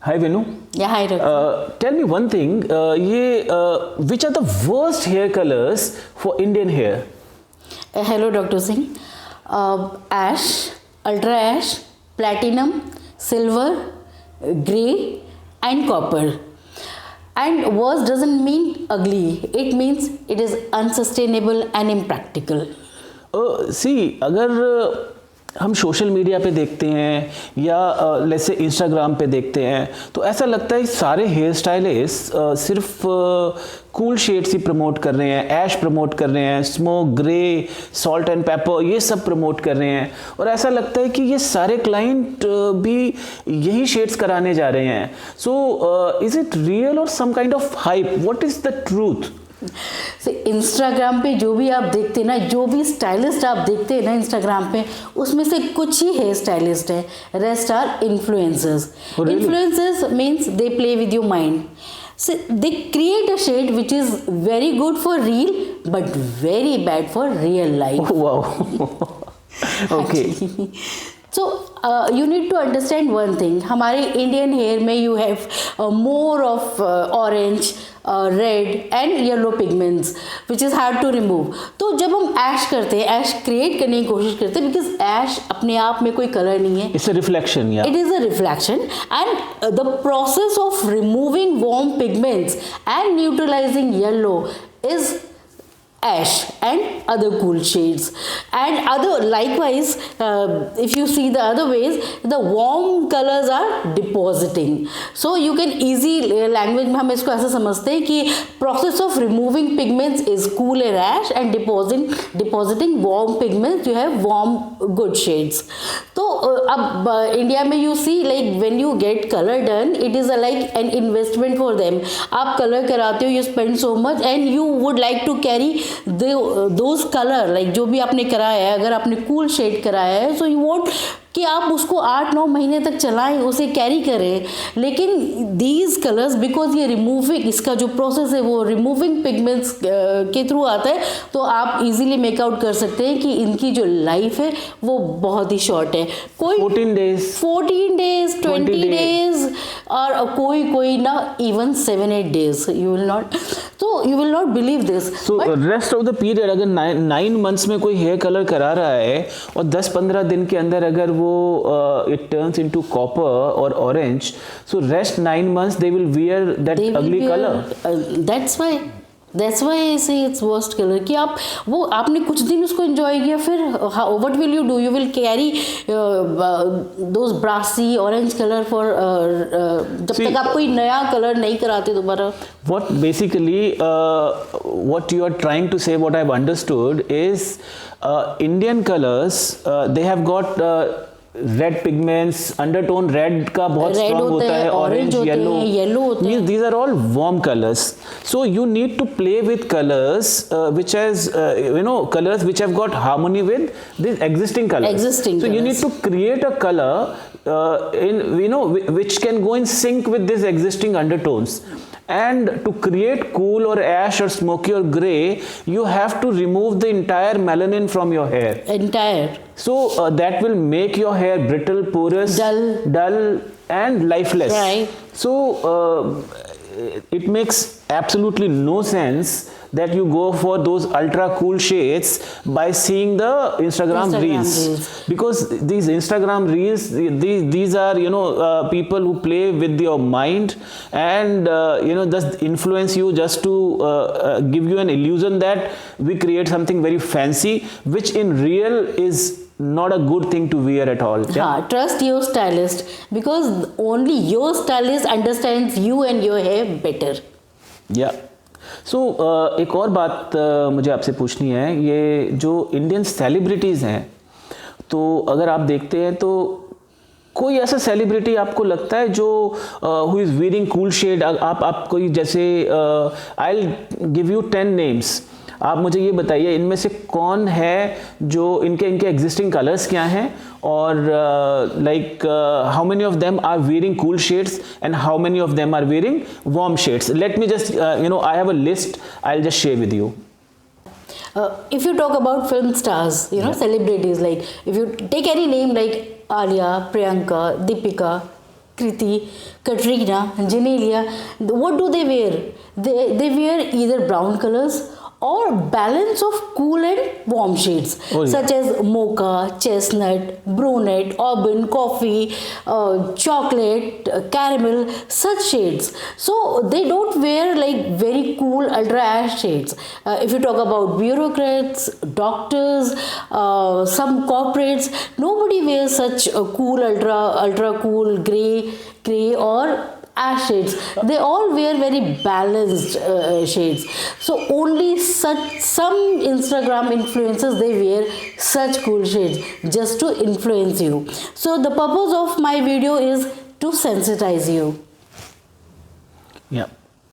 Hi Venu. Yeah, hi Raghu. Tell me one thing. Which are the worst hair colors for Indian hair? Hello, Dr. Singh. Ash, ultra ash, platinum, silver, grey, and copper. And worst doesn't mean ugly. It means it is unsustainable and impractical. See, अगर हम social media पे देखते हैं या जैसे Instagram पे देखते हैं तो ऐसा लगता है सारे हेयर स्टाइलिस्ट सिर्फ कूल शेड्स ही प्रमोट कर रहे हैं, ऐश प्रमोट कर रहे हैं, smoke, grey, salt and paper, ये सब प्रमोट कर रहे हैं और ऐसा लगता है कि ये सारे क्लाइंट भी यही शेड्स कराने जा रहे हैं. सो इज इट रियल और some kind of hype? What is the truth? Instagram पे जो भी आप देखते हैं ना, जो भी स्टाइलिस्ट आप देखते हैं ना इंस्टाग्राम पे, उसमें से कुछ ही हेयर स्टाइलिस्ट है, rest are influencers. Influencers means they play with your mind. So they create a shade which is very good for real but very bad for real life. Oh, wow. Okay. So you need to understand one thing. हमारे Indian hair में you have more of orange, red and yellow pigments which is hard to remove. तो जब हम ऐश करते हैं, ऐश create करने की कोशिश करते हैं, because ऐश अपने आप में कोई कलर नहीं है. It's a reflection, yeah. It is a reflection, and the process of removing warm pigments and neutralizing yellow is ash and other cool shades. And other likewise, if you see the other ways, the warm colors are depositing. So you can easy language में हम इसको ऐसा समझते हैं कि process of removing pigments is cool and ash, and depositing warm pigments you have warm good shades. तो अब India में you see like when you get color done, it is like an investment for them. आप colour कराते हो, you spend so much and you would like to carry those color, like जो भी आपने कराया है, अगर आपने cool shade कराया है, so you want कि आप उसको 8-9 महीने तक चलाएं, उसे कैरी करें. लेकिन दीज कलर्स बिकॉज ये रिमूविंग, इसका जो प्रोसेस है वो रिमूविंग पिगमेंट्स के थ्रू आता है, तो आप इजीली मेकआउट कर सकते हैं कि इनकी जो लाइफ है वो बहुत ही शॉर्ट है. कोई 14 डेज 20 डेज और कोई ना even 7-8 days. You will not believe this. So rest of the period अगर 9 मंथ्स में कोई हेयर कलर करा रहा है और 10-15 दिन के अंदर अगर वो it turns into copper or orange, so rest 9 months they will wear that ugly color. That's why I say it's worst color. कि आप वो आपने कुछ दिन उसको enjoy किया, फिर what will you do? You will carry those brassy orange color for जब तक आप कोई नया कलर नहीं कराते दोबारा. What basically what you are trying to say, what I've understood is Indian colors they have got red pigments, undertone red का बहुत स्ट्रांग होता है, ऑरेंज, येलो होते हैं. These are all warm colors. So you need to play with colors which has colors which have got harmony with these existing colors. So you need to create a color which can go in sync with these existing undertones. And to create cool or ash or smoky or grey, you have to remove the entire melanin from your hair. So that will make your hair brittle, porous, dull and lifeless. Right. So it makes absolutely no sense that you go for those ultra cool shades by seeing the Instagram reels. Because these Instagram reels, these are people who play with your mind and just influence you just to give you an illusion that we create something very fancy, which in real is not a good thing to wear at all. Trust your stylist, because only your stylist understands you and your hair better. Yeah. So एक और बात मुझे आपसे पूछनी है. ये जो Indian celebrities हैं, तो अगर आप देखते हैं तो कोई ऐसा सेलिब्रिटी आपको लगता है जो who is wearing cool shade? आप कोई जैसे I will give you 10 names. आप मुझे ये बताइए इनमें से कौन है जो इनके एग्जिस्टिंग कलर्स क्या हैं, और like how many of them are wearing cool shades and how many of them are wearing warm shades. Let me just I have a list, I'll just share with you. If you talk about film stars, celebrities, like if you take any name like Alia, Priyanka, Deepika, Kriti, Katrina, Janelia, what do they wear? They wear either brown colors or balance of cool and warm shades, Oh, yeah. such as mocha, chestnut, brunette, auburn, coffee, chocolate, caramel, such shades. So they don't wear like very cool ultra ash shades. If you talk about bureaucrats, doctors, some corporates, nobody wears such a cool ultra cool gray or ash shades. They all wear very balanced shades. So only some Instagram influencers, they wear such cool shades just to influence you. So the purpose of my video is to sensitize you.